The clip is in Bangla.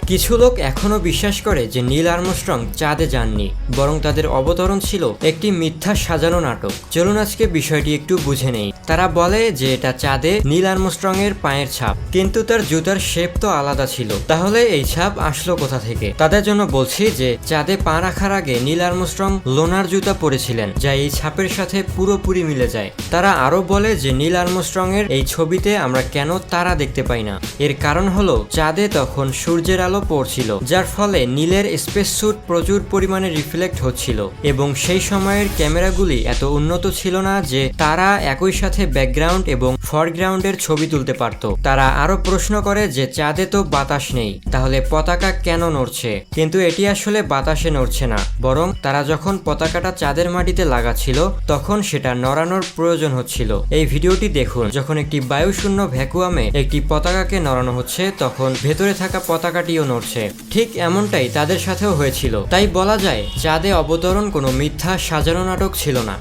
কিছু লোক এখনো বিশ্বাস করে যে নীল আর্মস্ট্রং চাঁদে যাননি, বরং তাদের অবতরণ ছিল একটি মিথ্যা সাজানো নাটক। চলুন আজকে বিষয়টি একটু বুঝে নেই। তারা বলে যে এটা চাঁদে নীল আর্মস্ট্রং এর পায়ের ছাপ, কিন্তু তার জুতার শেপ তো আলাদা ছিল। তাহলে এই ছাপ আসলো কোথা থেকে? তাদের জন্য বলছি যে চাঁদে পা রাখার আগে নীল আর্মস্ট্রং লোনার জুতা পরেছিলেন, যা এই ছাপের সাথে পুরোপুরি মিলে যায়। তারা আরো বলে যে নীল আর্মস্ট্রং এর এই ছবিতে আমরা কেন তারা দেখতে পাই না, এর কারণ হলো চাঁদে তখন সূর্যের আলো পড়ছিল, যার ফলে নীলের স্পেস স্যুট প্রচুর পরিমাণে রিফ্লেক্ট হচ্ছিল এবং সেই সময়ের ক্যামেরাগুলি এত উন্নত ছিল না যে তারা একই সাথে ব্যাকগ্রাউন্ড এবং ফরগ্রাউন্ডের ছবি তুলতে পারত। তারা আরো প্রশ্ন করে যে চাঁদে তো বাতাস নেই, তাহলে পতাকা কেন নড়ছে? কিন্তু এটি আসলে বাতাসে নড়ছে না, বরং তারা যখন পতাকাটা চাঁদের মাটিতে লাগাচ্ছিল তখন সেটা নড়ানোর প্রয়োজন হচ্ছিল। এই ভিডিওটি দেখুন, যখন একটি বায়ুশূন্য ভ্যাকুয়ামে একটি পতাকাকে নড়ানো হচ্ছে তখন ভেতরে থাকা পতাকাটিও নড়ছে। ঠিক এমনটাই তাদের সাথেও হয়েছিল। তাই বলা যায় চাঁদে অবতরণ কোনো মিথ্যা সাজানো নাটক ছিল না।